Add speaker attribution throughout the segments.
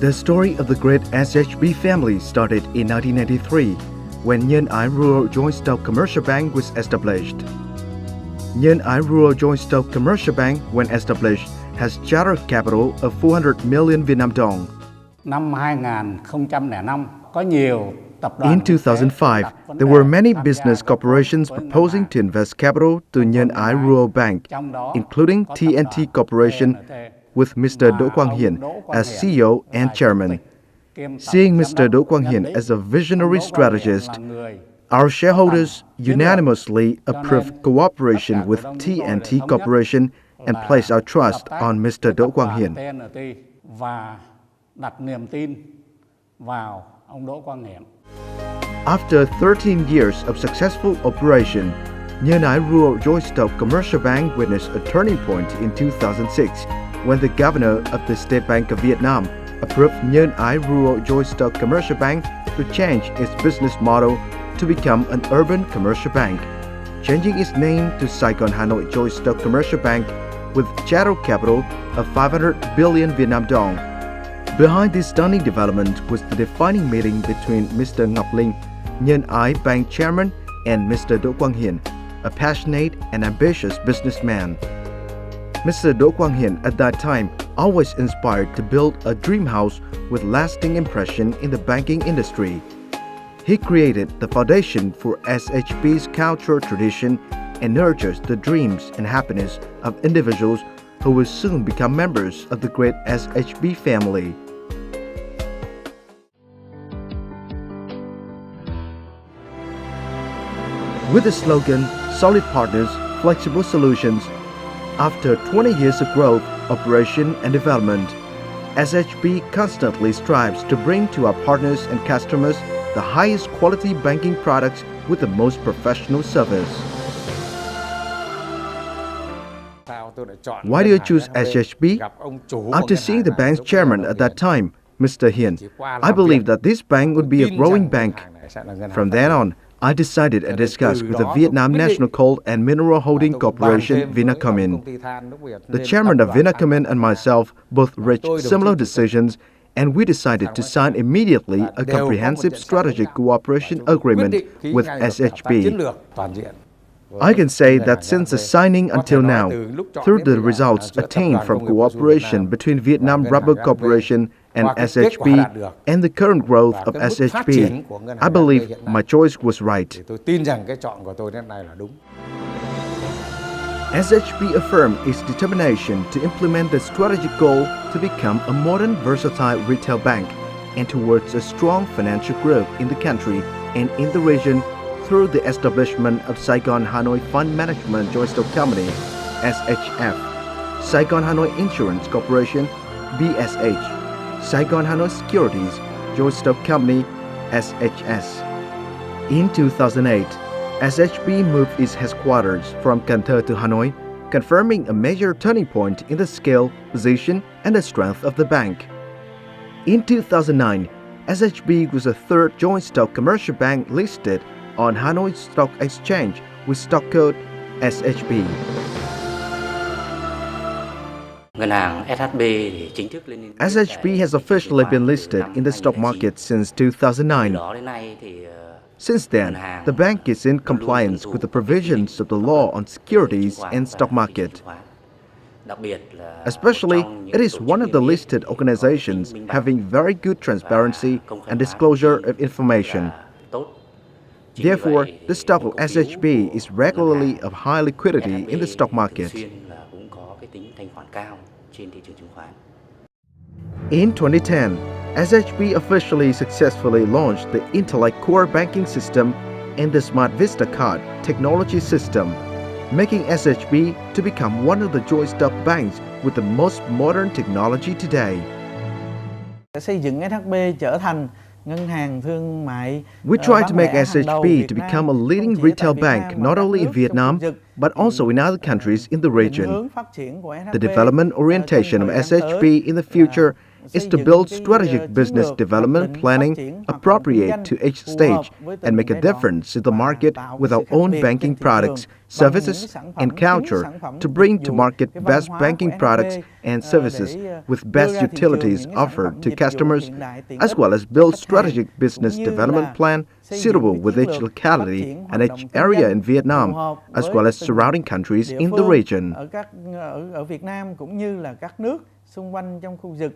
Speaker 1: The story of the great SHB family started in 1993 when Nhân Ái Rural Joint Stock Commercial Bank was established. Nhân Ái Rural Joint Stock Commercial Bank, when established, has charter capital of 400 million Vietnam dong.
Speaker 2: Năm 2005 có nhiều tập đoàn.
Speaker 1: In 2005, there were many business corporations proposing to invest capital to Nhân Ái Rural Bank, including TNT Corporation, with Mr. Đỗ Quang Hiển as CEO and chairman. Seeing Mr. Đỗ Quang Hiển as a visionary strategist, our shareholders unanimously approved cooperation with TNT Corporation and placed our trust on Mr. Đỗ Quang Hiển. After 13 years of successful operation, Nhân Ái Rural Joint Stock Commercial Bank witnessed a turning point in 2006 when the governor of the State Bank of Vietnam approved Nhân Ái Rural Joint Stock Commercial Bank to change its business model to become an urban commercial bank, changing its name to Saigon Hanoi Joint Stock Commercial Bank with charter capital of 500 billion Vietnam dong. Behind this stunning development was the defining meeting between Mr. Ngọc Linh, Nhân Ái Bank chairman, and Mr. Đỗ Quang Hiển, a passionate and ambitious businessman. Mr. Đỗ Quang Hiển at that time always inspired to build a dream house with lasting impression in the banking industry. He created the foundation for SHB's cultural tradition and nurtures the dreams and happiness of individuals who will soon become members of the great SHB family. With the slogan, "Solid Partners, Flexible Solutions," after 20 years of growth, operation and development, SHB constantly strives to bring to our partners and customers the highest quality banking products with the most professional service. Why do you choose SHB? After seeing the bank's chairman at that time, Mr. Hiển, I believed that this bank would be a growing bank. From then on, I decided and discussed with the Vietnam National Coal and Mineral Holding Corporation, Vinacomin. The chairman of Vinacomin and myself both reached similar decisions, and we decided to sign immediately a comprehensive strategic cooperation agreement with SHB. I can say that since the signing until now, through the results attained from cooperation between Vietnam Rubber Corporation and SHB and the current growth of SHB, I believe my choice was right. SHB affirmed its determination to implement the strategic goal to become a modern, versatile retail bank and towards a strong financial growth in the country and in the region through the establishment of Saigon Hanoi Fund Management Joint Stock Company, SHF, Saigon Hanoi Insurance Corporation, BSH, Saigon Hanoi Securities Joint Stock Company, SHS. In 2008, SHB moved its headquarters from Cần Thơ to Hanoi, confirming a major turning point in the scale, position, and the strength of the bank. In 2009, SHB was the third joint stock commercial bank listed on Hanoi Stock Exchange with stock code SHB. SHB has officially been listed in the stock market since 2009. Since then, the bank is in compliance with the provisions of the law on securities and stock market. Especially, it is one of the listed organizations having very good transparency and disclosure of information. Therefore, the stock of SHB is regularly of high liquidity in the stock market. In 2010, SHB officially successfully launched the Intellect Core Banking System and the Smart Vista Card technology system, making SHB to become one of the joint stock banks with the most modern technology today.
Speaker 3: Xây dựng SHB trở thành
Speaker 1: We tried to make SHB to become a leading retail bank not only in Vietnam, but also in other countries in the region. The development orientation of SHB in the future is to build strategic business development planning appropriate to each stage and make a difference in the market with our own banking products, services, and culture to bring to market best banking products and services with best utilities offered to customers, as well as build strategic business development plan suitable with each locality and each area in Vietnam, as well as surrounding countries in the region.
Speaker 3: Ở Việt Nam cũng như là các nước xung quanh trong khu vực.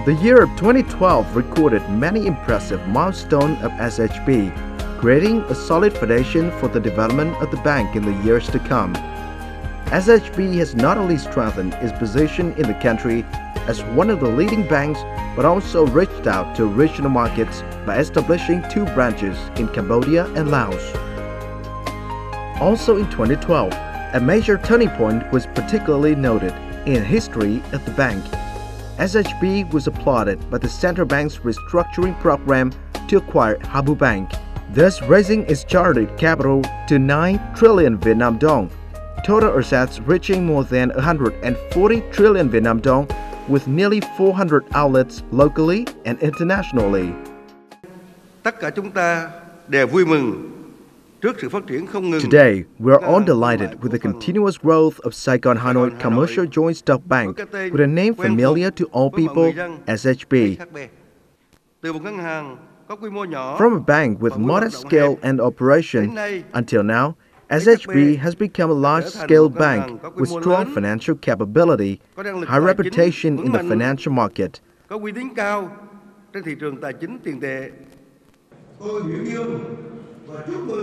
Speaker 1: The year of 2012 recorded many impressive milestones of SHB, creating a solid foundation for the development of the bank in the years to come. SHB has not only strengthened its position in the country as one of the leading banks, but also reached out to regional markets by establishing 2 branches in Cambodia and Laos. Also in 2012, a major turning point was particularly noted in history of the bank. SHB was applauded by the central bank's restructuring program to acquire Habu Bank, thus raising its chartered capital to 9 trillion Vietnam dong, total assets reaching more than 140 trillion Vietnam dong, with nearly 400 outlets locally and internationally.
Speaker 4: Tất cả chúng ta đều vui mừng trước sự phát triển không ngừng.
Speaker 1: Today, we are all delighted with the continuous growth of Saigon Hanoi Commercial Joint Stock Bank, with a name familiar to all people, SHB. From a bank with modest scale and operation, until now, SHB has become a large-scale bank with strong financial capability, high reputation in the financial market.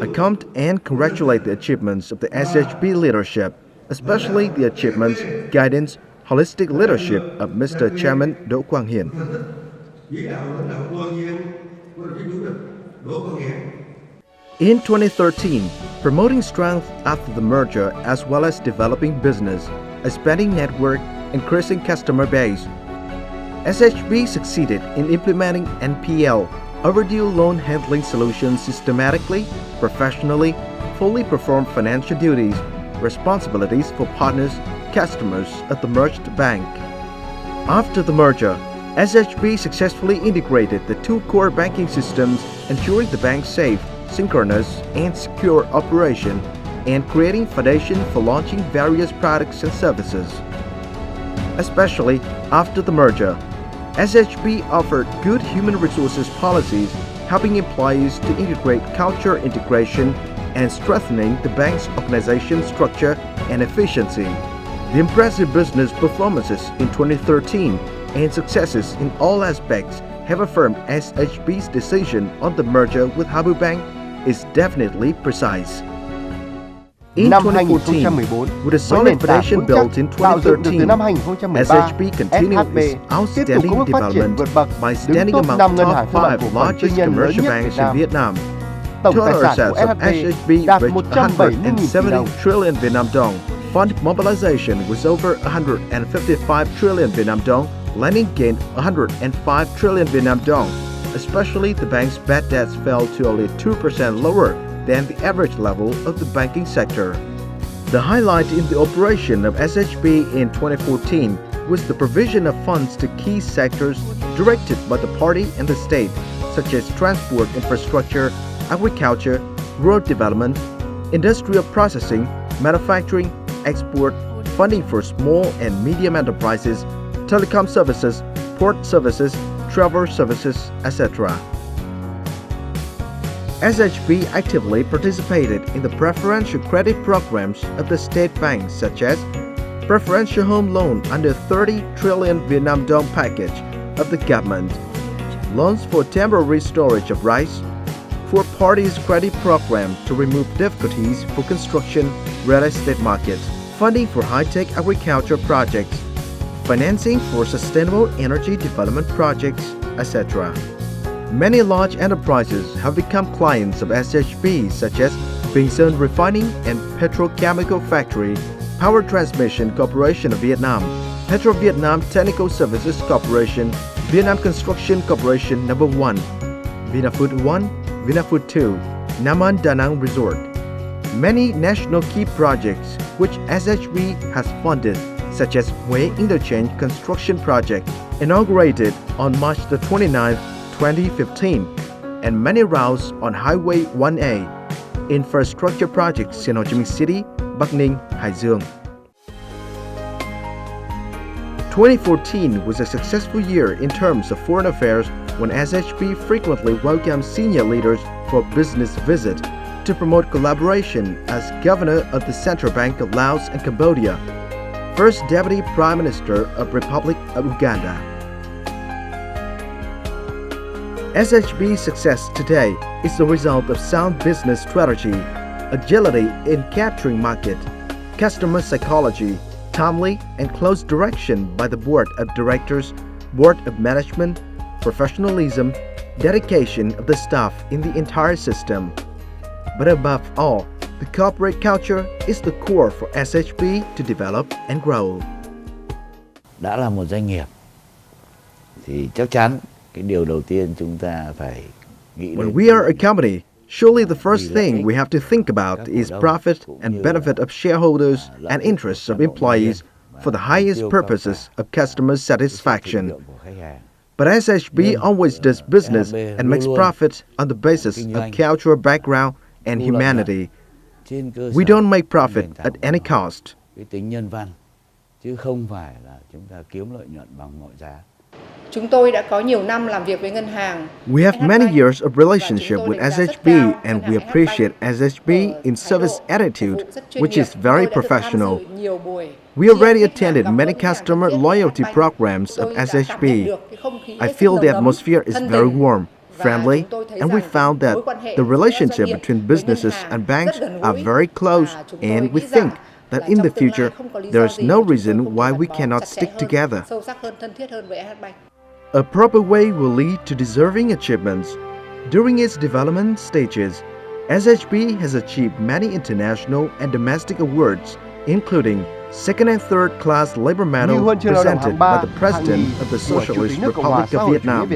Speaker 1: I count and congratulate the achievements of the SHB leadership, especially the achievements, guidance, holistic leadership of Mr. Chairman Do Quang Hiền. In 2013, promoting strength after the merger as well as developing business, expanding network, increasing customer base, SHB succeeded in implementing NPL, overdue loan handling solutions systematically, professionally, fully perform financial duties, responsibilities for partners, customers of the merged bank. After the merger, SHB successfully integrated the 2 core banking systems, ensuring the bank's safe, synchronous, and secure operation, and creating foundation for launching various products and services. Especially after the merger, SHB offered good human resources policies, helping employees to integrate culture integration and strengthening the bank's organization structure and efficiency. The impressive business performances in 2013 and successes in all aspects have affirmed SHB's decision on the merger with Habu Bank is definitely precise. In 2014, with a solid foundation built in 2013, SHB continued its outstanding development by standing among the top 5 largest commercial banks in Vietnam. Total assets of SHB reached 170 trillion Vietnam dong. Fund mobilization was over 155 trillion Vietnam dong, lending gained 105 trillion Vietnam dong. Especially the bank's bad debts fell to only 2% lower than the average level of the banking sector. The highlight in the operation of SHB in 2014 was the provision of funds to key sectors directed by the party and the state, such as transport infrastructure, agriculture, road development, industrial processing, manufacturing, export, funding for small and medium enterprises, telecom services, port services, travel services, etc. SHB actively participated in the preferential credit programs of the state banks, such as preferential home loan under 30 trillion Vietnam dong package of the government, loans for temporary storage of rice, for parties credit program to remove difficulties for construction real estate markets, funding for high-tech agriculture projects, financing for sustainable energy development projects, etc. Many large enterprises have become clients of SHB, such as Bình Sơn Refining and Petrochemical Factory, Power Transmission Corporation of Vietnam, Petro Vietnam Technical Services Corporation, Vietnam Construction Corporation No. 1, Vinafood 1, Vinafood 2, Nam An Da Nang Resort. Many national key projects which SHB has funded, such as Hue Interchange Construction Project, inaugurated on March the 29th, 2015, and many routes on Highway 1A, infrastructure projects in Ho Chi Minh City, Bắc Ninh, Hải Dương. 2014 was a successful year in terms of foreign affairs when SHB frequently welcomed senior leaders for a business visit to promote collaboration as Governor of the Central Bank of Laos and Cambodia, First Deputy Prime Minister of Republic of Uganda. SHB's success today is the result of sound business strategy, agility in capturing market, customer psychology, timely and close direction by the Board of Directors, Board of Management, professionalism, dedication of the staff in the entire system. But above all, the corporate culture is the core for SHB to develop and grow.
Speaker 5: Đã là một doanh nghiệp thì chắc chắn cái điều đầu tiên chúng ta phải nghĩ
Speaker 1: When we are a company, surely the first thing we have to think about is profit and benefit of shareholders and interests of employees for the highest purposes of customer satisfaction. But SHB always does business and makes profit on the basis of cultural background and humanity. We don't make profit at any cost.
Speaker 5: Cái tính nhân văn chứ không phải là chúng ta kiếm lợi nhuận bằng mọi giá.
Speaker 6: Chúng tôi đã có nhiều năm làm việc với ngân hàng.
Speaker 1: We have many years of relationship with SHB and we appreciate SHB in service attitude, which is very professional. We already attended many customer loyalty programs of SHB. I feel the atmosphere is very warm, friendly, and we found that the relationship between businesses and banks are very close, and we think that in the future there is no reason why we cannot stick together. A proper way will lead to deserving achievements. During its development stages, SHB has achieved many international and domestic awards, including second and third class labor medal presented by the President of the Socialist Republic of Vietnam,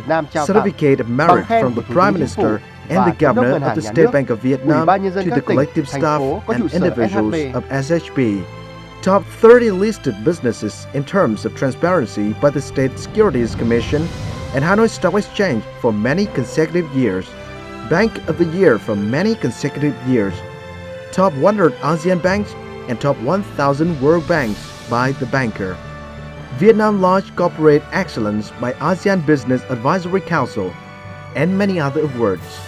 Speaker 1: certificate of merit from the Prime Minister and the Governor of the State Bank of Vietnam to the collective staff and individuals of SHB. Top 30 listed businesses in terms of transparency by the State Securities Commission and Hanoi Stock Exchange for many consecutive years. Bank of the Year for many consecutive years. Top 100 ASEAN banks and top 1,000 world banks by The Banker. Vietnam Large Corporate Excellence by ASEAN Business Advisory Council, and many other awards.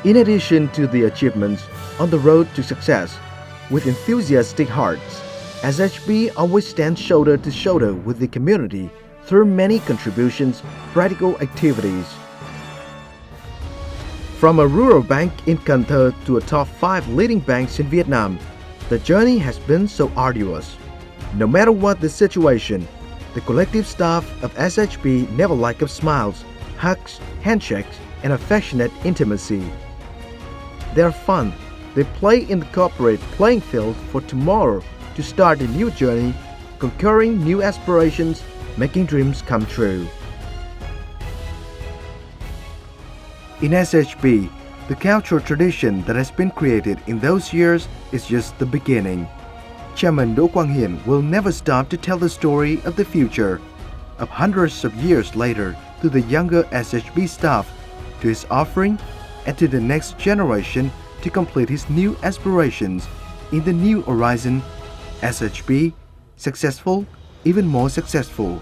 Speaker 1: In addition to the achievements on the road to success, with enthusiastic hearts, SHB always stands shoulder to shoulder with the community through many contributions, practical activities. From a rural bank in Cần Thơ to a top 5 leading banks in Vietnam, the journey has been so arduous. No matter what the situation, the collective staff of SHB never lack of smiles, hugs, handshakes, and affectionate intimacy. They are fun. They play in the corporate playing field for tomorrow to start a new journey, conquering new aspirations, making dreams come true. In SHB, the cultural tradition that has been created in those years is just the beginning. Chairman Đỗ Quang Hiển will never stop to tell the story of the future, of hundreds of years later to the younger SHB staff, to his offering, and to the next generation to complete his new aspirations in the new horizon. SHB, successful, even more successful.